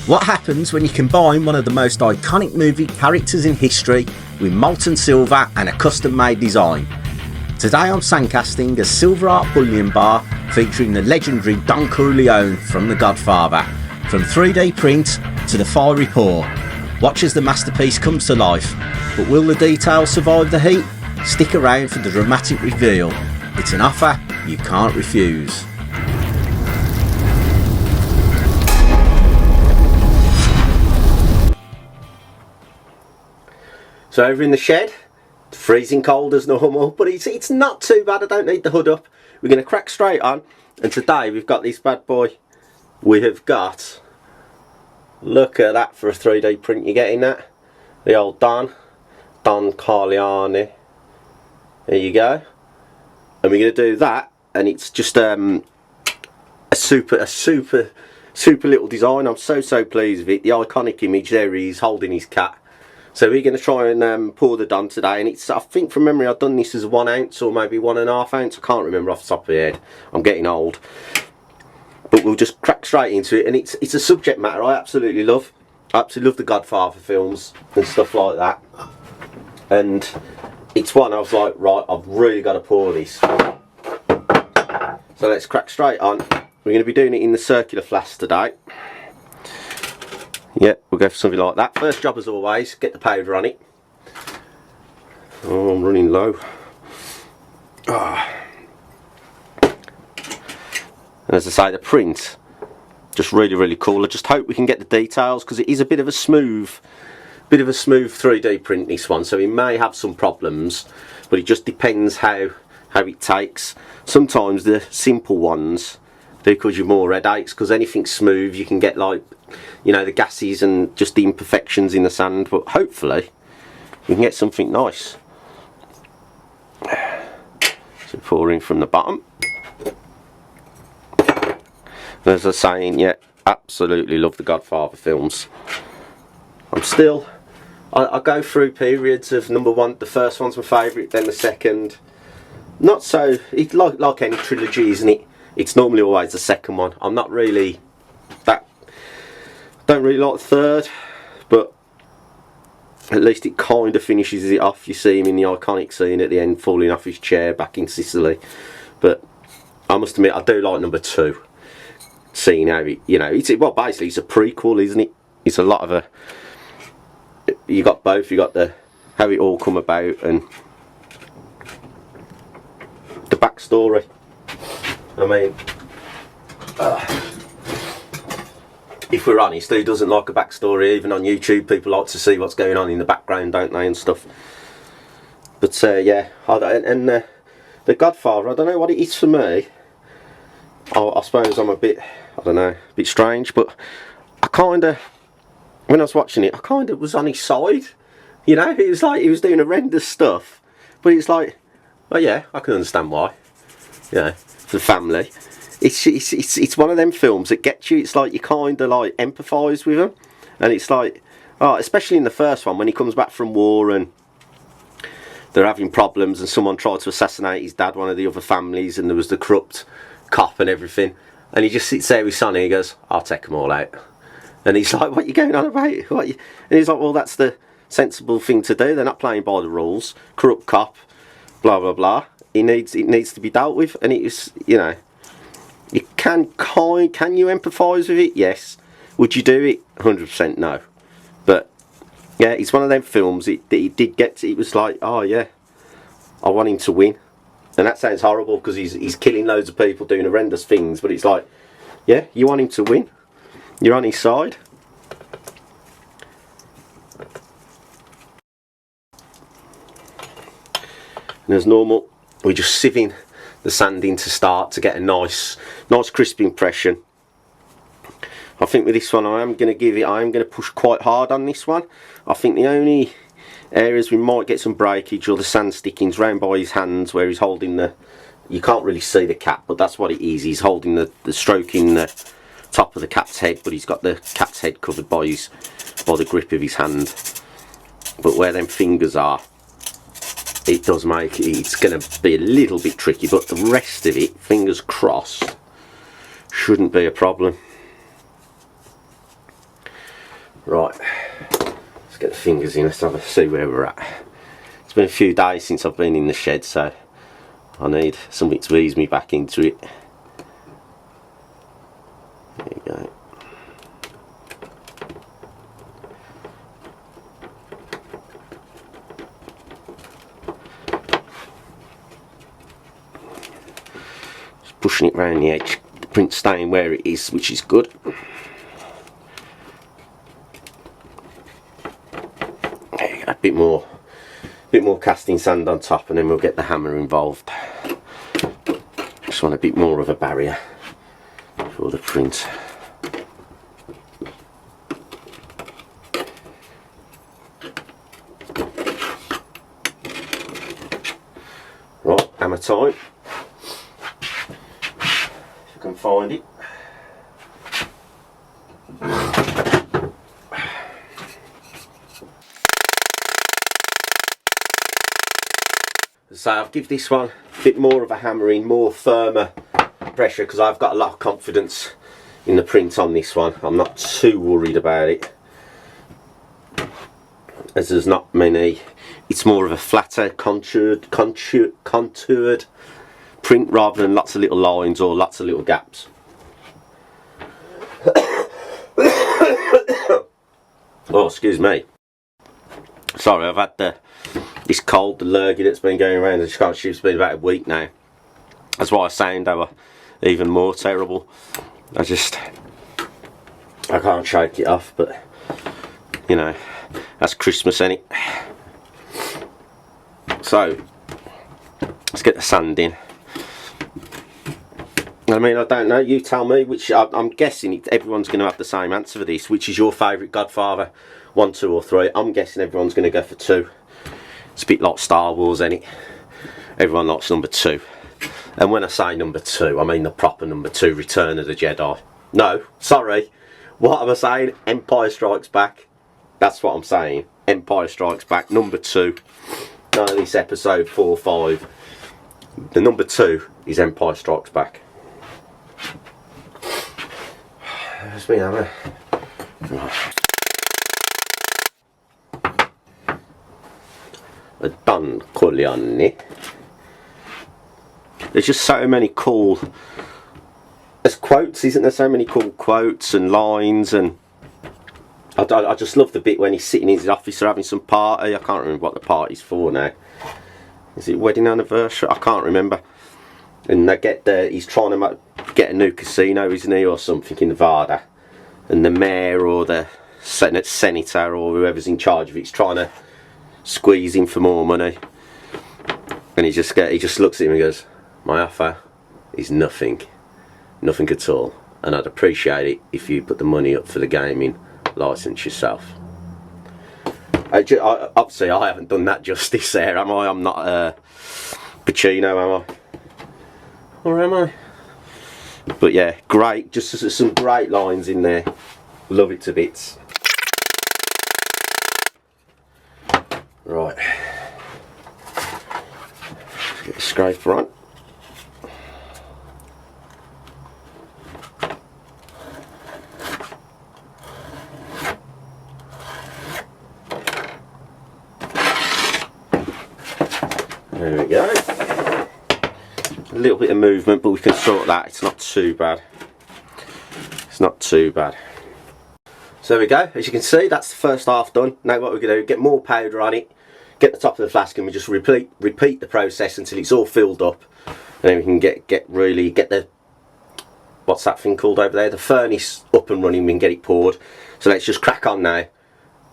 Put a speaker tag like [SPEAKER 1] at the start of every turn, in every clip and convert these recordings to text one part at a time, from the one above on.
[SPEAKER 1] What happens when you combine one of the most iconic movie characters in history with molten silver and a custom made design? Today I'm sandcasting a silver art bullion bar featuring the legendary Don Corleone from The Godfather. From 3D print to the fiery pour, watch as the masterpiece comes to life. But will the details survive the heat? Stick around for the dramatic reveal. It's an offer you can't refuse. So over in the shed, it's freezing cold as normal, but it's not too bad. I don't need the hood up. We're going to crack straight on, and today we've got this bad boy. We have got, look at that for a 3D print, you're getting that? The old Don Corleone. There you go. And we're going to do that, and it's just a super little design. I'm so pleased with it. The iconic image there, he's holding his cat. So we're going to try and pour the Don today, and it's, I think from memory I've done this as 1 ounce or maybe 1.5 ounce. I can't remember off the top of my head. I'm getting old. But we'll just crack straight into it, and it's a subject matter I absolutely love. I absolutely love the Godfather films and stuff like that. And it's one I was like, right, I've really got to pour this. So let's crack straight on. We're going to be doing it in the circular flask today. Yeah, we'll go for something like that. First job as always, get the powder on it. Oh, I'm running low. And as I say, the print, just really cool. I just hope we can get the details, because it is a bit of a smooth 3D print, this one, so it may have some problems, but it just depends how it takes. Sometimes the simple ones do cause you more headaches, because anything smooth you can get, like, you know, the gases and just the imperfections in the sand. But hopefully we can get something nice. So pouring from the bottom. As I was saying, yeah, absolutely love the Godfather films. I go through periods of number one, the first one's my favourite, then the second. Not so, it's like any trilogy, isn't it? It's normally always the second one. I'm not really that, don't really like the third, but at least it kind of finishes it off. You see him in the iconic scene at the end, falling off his chair back in Sicily. But I must admit, I do like number 2. Seeing how it, you know, well, basically it's a prequel, isn't it? It's a lot of a, you got both, you got the how it all come about and the backstory. I mean, if we're honest, who doesn't like a backstory? Even on YouTube, people like to see what's going on in the background, don't they, and stuff. But yeah, the Godfather, I don't know what it is for me. I suppose I'm a bit, I don't know, a bit strange, but I kind of, when I was watching it, I kind of was on his side. You know, it was like he was doing horrendous stuff, but it's like, oh yeah, I can understand why. You know, for the family. It's one of them films that gets you. It's like you kind of like empathise with him, and it's like, oh, especially in the first one when he comes back from war and they're having problems, and someone tried to assassinate his dad, one of the other families, and there was the corrupt cop and everything, and he just sits there with Sonny. He goes, "I'll take them all out," and he's like, "What are you going on about? What?" And he's like, "Well, that's the sensible thing to do. They're not playing by the rules. Corrupt cop, blah blah blah. It needs to be dealt with." And it was, you know. You can you empathise with it? Yes. Would you do it? 100% no. But yeah, it's one of them films. It did get to, it was like, oh yeah, I want him to win, and that sounds horrible because he's killing loads of people, doing horrendous things. But it's like, yeah, you want him to win. You're on his side. And as normal, we're just sieving the sand in to start to get a nice crisp impression. I think with this one I am going to push quite hard on this one. I think the only areas we might get some breakage or the sand stickings round by his hands where he's holding the, you can't really see the cat, but that's what it is. He's holding the stroking the top of the cat's head, but he's got the cat's head covered by the grip of his hand. But where them fingers are, it does make it's going to be a little bit tricky, but the rest of it, fingers crossed, shouldn't be a problem. Right, let's get the fingers in, let's have a see where we're at. It's been a few days since I've been in the shed, so I need something to ease me back into it. There you go. Just pushing it round the edge, the print staying where it is, which is good. There you go, a bit more casting sand on top, and then we'll get the hammer involved. Just want a bit more of a barrier for the print. Right, hammer time. If I can find it. So I'll give this one a bit more of a hammering, more firmer pressure, because I've got a lot of confidence in the print on this one. I'm not too worried about it, as there's not many. It's more of a flatter, contoured print rather than lots of little lines or lots of little gaps. Oh, excuse me. Sorry, I've had this cold, the lurgy that's been going around. It's been about a week now. That's why I sound even more terrible. I can't shake it off, but you know, that's Christmas, ain't it? So let's get the sand in. I mean, I don't know, you tell me, which I'm guessing everyone's going to have the same answer for this. Which is your favourite Godfather? 1, 2 or 3? I'm guessing everyone's going to go for 2. It's a bit like Star Wars, ain't it? Everyone likes number 2. And when I say number 2, I mean the proper number 2, Return of the Jedi. No, sorry. What am I saying? Empire Strikes Back. That's what I'm saying. Empire Strikes Back, number 2. None of this episode 4, 5. The number 2 is Empire Strikes Back. There's me hammer. Right. A Don Corleone. There's just so many cool, there's quotes, isn't there? So many cool quotes and lines, and I just love the bit when he's sitting in his office or having some party. I can't remember what the party's for now. Is it wedding anniversary? I can't remember. And they he's trying to get a new casino, isn't he, or something in Nevada, and the mayor or the senator or whoever's in charge of it's trying to squeeze him for more money, and he just looks at him and goes, "My offer is nothing at all, and I'd appreciate it if you put the money up for the gaming license yourself." Obviously I haven't done that justice there, am I? I'm not Pacino, am I? Or am I? But yeah, great, just some great lines in there. Love it to bits. Right, get the scraper on. There we go. A little bit of movement, but we can sort that. It's not too bad. It's not too bad. So there we go. As you can see, that's the first half done. Now what we're going to do, get more powder on it, get the top of the flask, and we just repeat the process until it's all filled up, and then we can get the, what's that thing called over there, the furnace up and running. We can get it poured. So let's just crack on now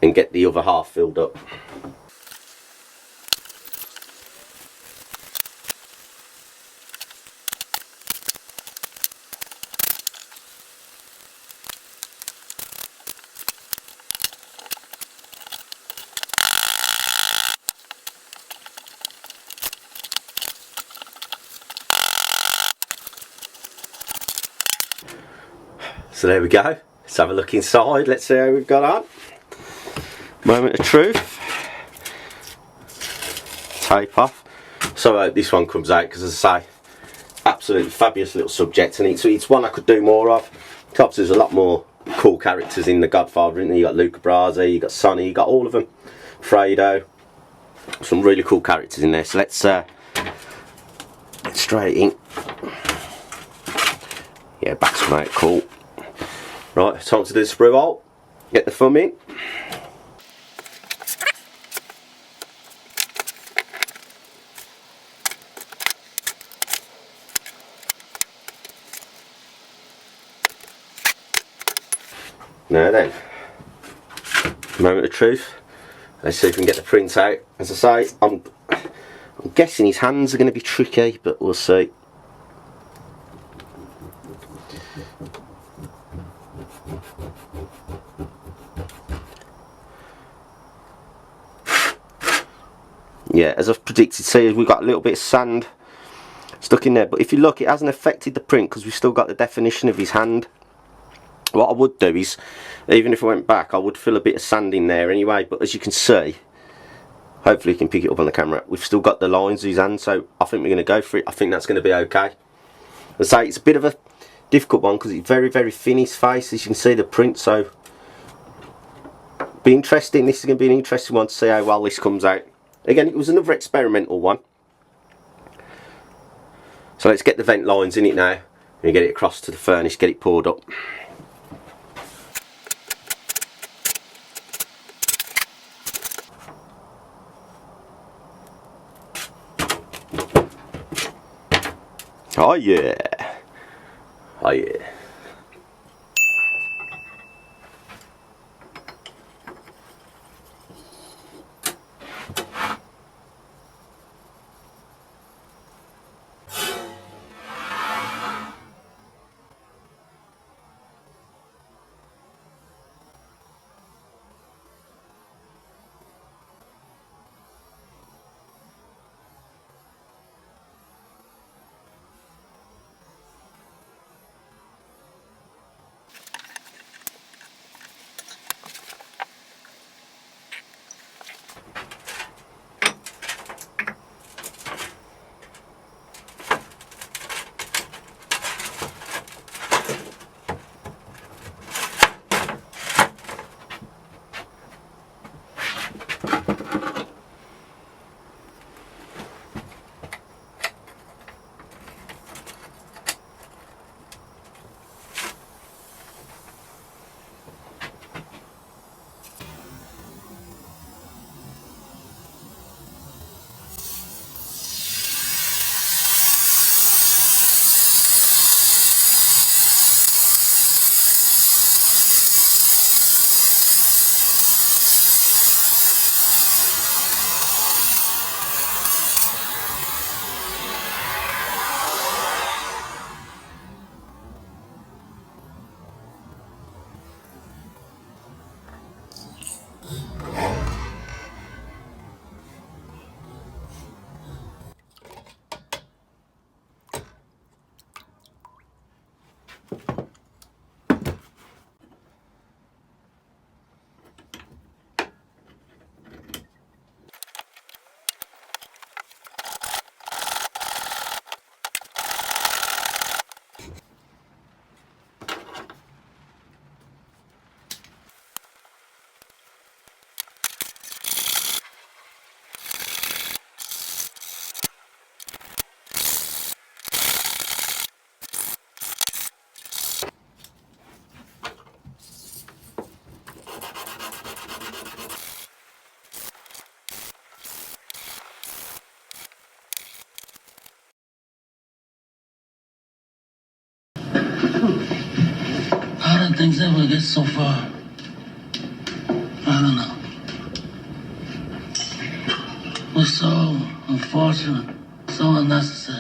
[SPEAKER 1] and get the other half filled up. So there we go. Let's have a look inside. Let's see how we've got on. Moment of truth. Tape off. So this one comes out, because as I say, absolutely fabulous little subject, and it's one I could do more of. Obviously there's a lot more cool characters in The Godfather, isn't there? You got Luca Brasi, you got Sonny, you got all of them. Fredo. Some really cool characters in there. So let's get straight in. Yeah, back's come out cool. Right, time to do the sprue hole. Get the thumb in. Now then, moment of truth. Let's see if we can get the print out. As I say, I'm guessing his hands are going to be tricky, but we'll see. Yeah, as I've predicted, see, we've got a little bit of sand stuck in there, but if you look, it hasn't affected the print because we've still got the definition of his hand. What I would do is, even if I went back, I would fill a bit of sand in there anyway, but as you can see, hopefully you can pick it up on the camera, we've still got the lines of his hand, so I think we're going to go for it. I think that's going to be okay. As I say, it's a bit of a difficult one because it's very, very thin, his face, as you can see the print, so be interesting. This is going to be an interesting one to see how well this comes out. Again, it was another experimental one. So let's get the vent lines in it now and get it across to the furnace, get it poured up. Oh yeah, oh yeah.
[SPEAKER 2] How did things ever get so far? I don't know. It was so unfortunate, so unnecessary.